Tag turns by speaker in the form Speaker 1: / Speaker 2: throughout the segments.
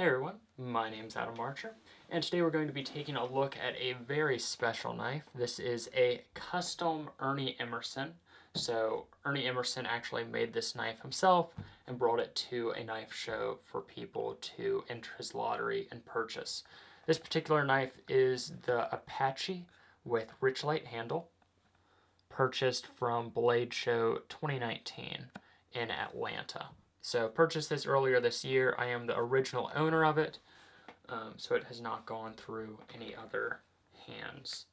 Speaker 1: Hey everyone, my name's Adam Archer, and today we're going to be taking a look at a very special knife. This is a custom Ernie Emerson. So Ernie Emerson actually made this knife himself and brought it to a knife show for people to enter his lottery and purchase. This particular knife is the Apache with Richlight handle, purchased from Blade Show 2019 in Atlanta. So purchased this earlier this year. I am the original owner of it, so it has not gone through any other hands.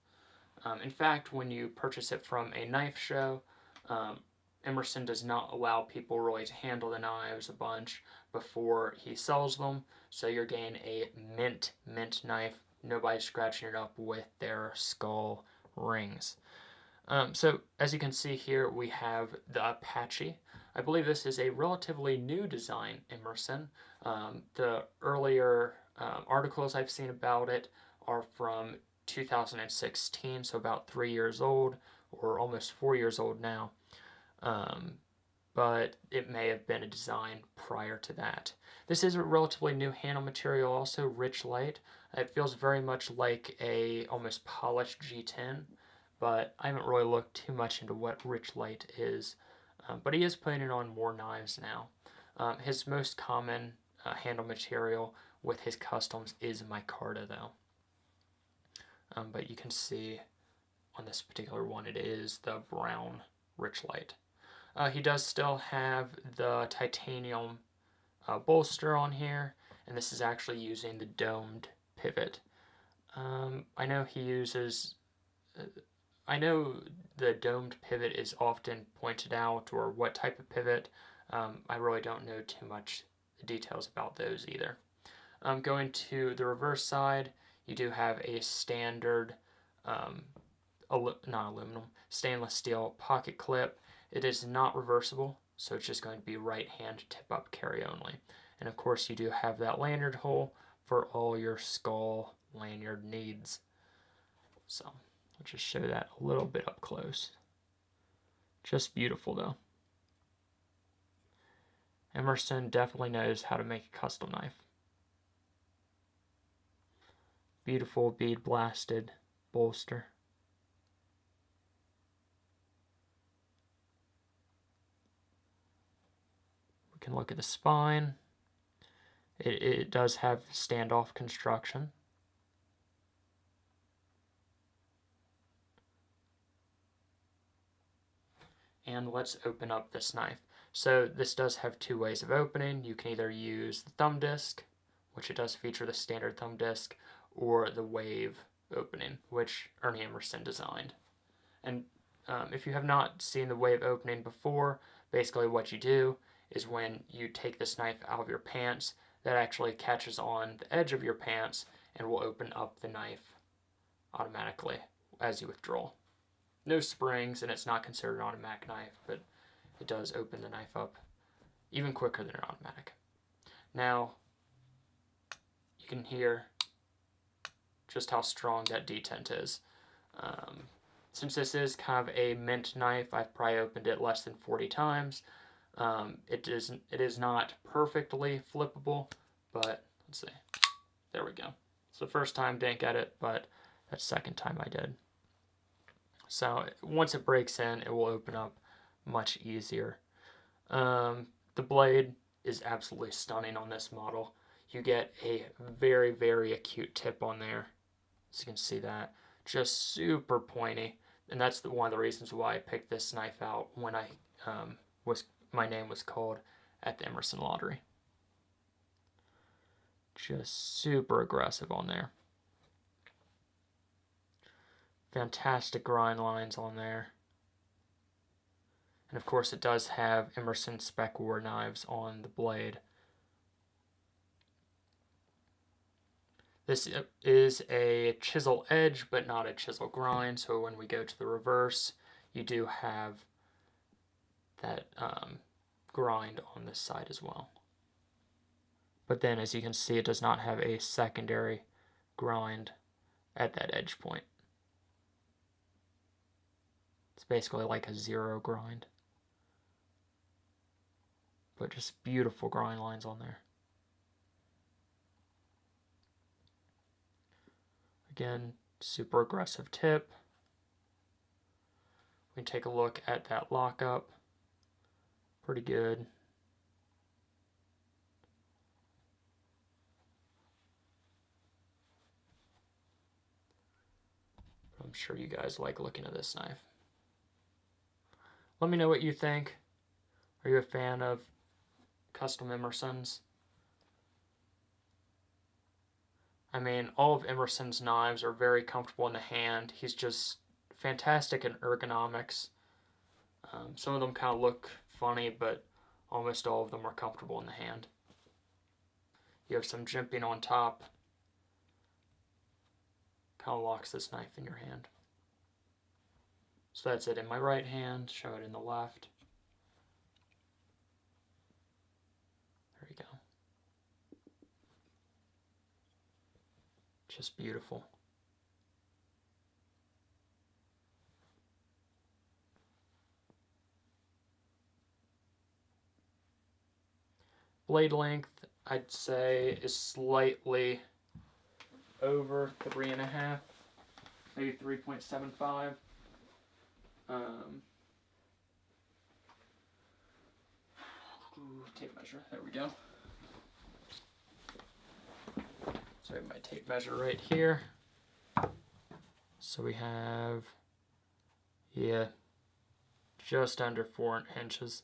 Speaker 1: In fact, when you purchase it from a knife show, Emerson does not allow people really to handle the knives a bunch before he sells them, so you're getting a mint knife. Nobody's scratching it up with their skull rings. So as you can see here, we have the Apache. I believe this is a relatively new design Emerson. The earlier articles I've seen about it are from 2016, so about 3 years old, or almost 4 years old now. But it may have been a design prior to that. This is a relatively new handle material, also Richlight. It feels very much like a almost polished G10, but I haven't really looked too much into what Richlight is. But he is putting it on more knives now. His most common handle material with his customs is micarta, though. But you can see on this particular one it is the brown Richlight. He does still have the titanium bolster on here, and this is actually using the domed pivot. I know he uses... I know the domed pivot is often pointed out, or what type of pivot. I really don't know too much details about those either. Going to the reverse side, you do have a standard stainless steel pocket clip. It is not reversible, so it's just going to be right hand tip up carry only. And of course you do have that lanyard hole for all your skull lanyard needs. So I'll just show that a little bit up close. Just beautiful though. Emerson definitely knows how to make a custom knife. Beautiful bead blasted bolster. We can look at the spine. It does have standoff construction. And let's open up this knife. So this does have two ways of opening. You can either use the thumb disc, which it does feature the standard thumb disc, or the wave opening, which Ernie Emerson designed. And if you have not seen the wave opening before, basically what you do is when you take this knife out of your pants, that actually catches on the edge of your pants and will open up the knife automatically as you withdraw. No springs, and it's not considered an automatic knife, but it does open the knife up even quicker than an automatic. Now, you can hear just how strong that detent is. Since this is kind of a mint knife, I've probably opened it less than 40 times. It is not perfectly flippable, but let's see. There we go. So the first time didn't get it, but that second time I did. So once it breaks in, it will open up much easier. The blade is absolutely stunning on this model. You get a very, very acute tip on there. As you can see that. Just super pointy. And that's one of the reasons why I picked this knife out when my name was called at the Emerson Lottery. Just super aggressive on there. Fantastic grind lines on there. And of course it does have Emerson Spec War knives on the blade. This is a chisel edge, but not a chisel grind, so when we go to the reverse, you do have that grind on this side as well. But then, as you can see, it does not have a secondary grind at that edge point. It's basically like a zero grind. But just beautiful grind lines on there. Again, super aggressive tip. We can take a look at that lockup. Pretty good. I'm sure you guys like looking at this knife. Let me know what you think. Are you a fan of custom Emersons? I mean, all of Emerson's knives are very comfortable in the hand. He's just fantastic in ergonomics. Some of them kind of look funny, but almost all of them are comfortable in the hand. You have some jimping on top. Kind of locks this knife in your hand. So that's it in my right hand. Show it in the left. There you go. Just beautiful. Blade length, I'd say, is slightly over 3.5, maybe 3.75. Tape measure, there we go. So I have my tape measure right here. So we have, yeah, just under 4 inches.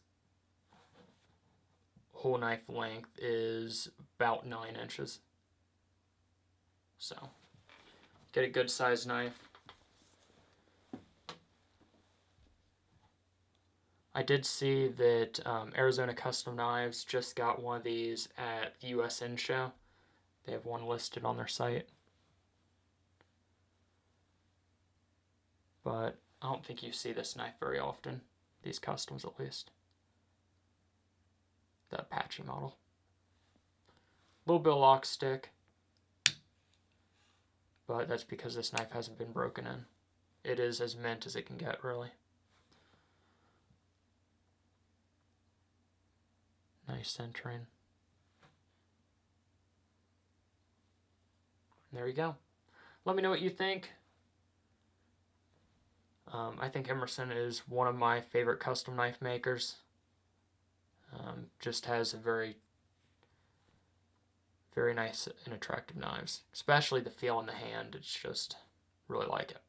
Speaker 1: Whole knife length is about 9 inches. So, get a good sized knife. I did see that Arizona Custom Knives just got one of these at the USN show. They have one listed on their site. But I don't think you see this knife very often. These customs at least. The Apache model. A little bit of lock stick. But that's because this knife hasn't been broken in. It is as mint as it can get, really. Nice centering. There you go. Let me know what you think. I think Emerson is one of my favorite custom knife makers. Just has a very nice and attractive knives. Especially the feel in the hand. It's just, really like it.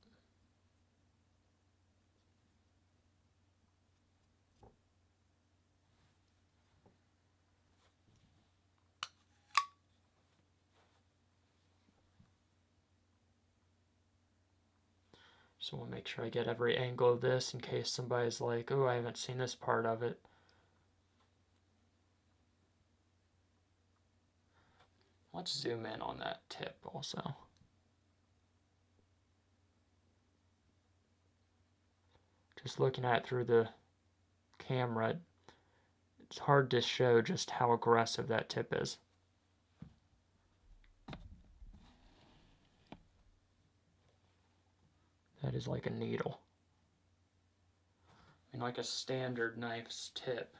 Speaker 1: So we'll make sure I get every angle of this in case somebody's like, oh, I haven't seen this part of it. Let's zoom in on that tip also. Just looking at it through the camera, it's hard to show just how aggressive that tip is. That is like a needle. I mean, like a standard knife's tip.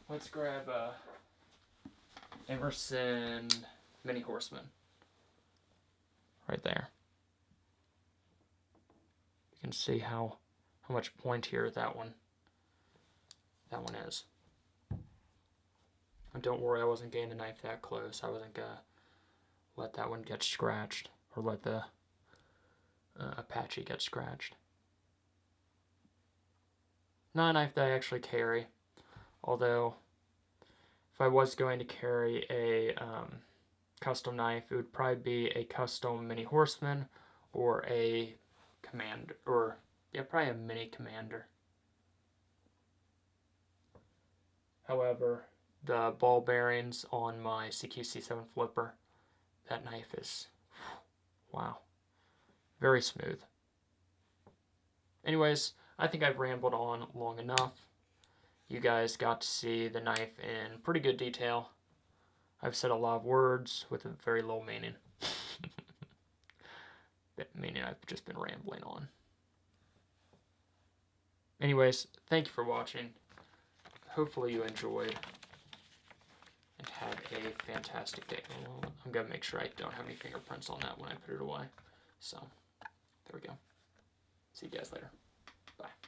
Speaker 1: Let's grab a Emerson Mini Horseman. Right there. You can see how much pointier that one is. And don't worry, I wasn't getting the knife that close. I wasn't gonna let that one get scratched, or let the Apache get scratched. Not a knife that I actually carry, although if I was going to carry a custom knife, it would probably be a custom Mini Horseman or a Commander, or yeah, probably a Mini Commander. However, the ball bearings on my CQ-C7 flipper, that knife is, wow, very smooth. Anyways, I think I've rambled on long enough. You guys got to see the knife in pretty good detail. I've said a lot of words with a very little meaning. Meaning I've just been rambling on. Anyways, thank you for watching. Hopefully you enjoyed. and have a fantastic day. Well, I'm going to make sure I don't have any fingerprints on that when I put it away. So, there we go. See you guys later. Bye.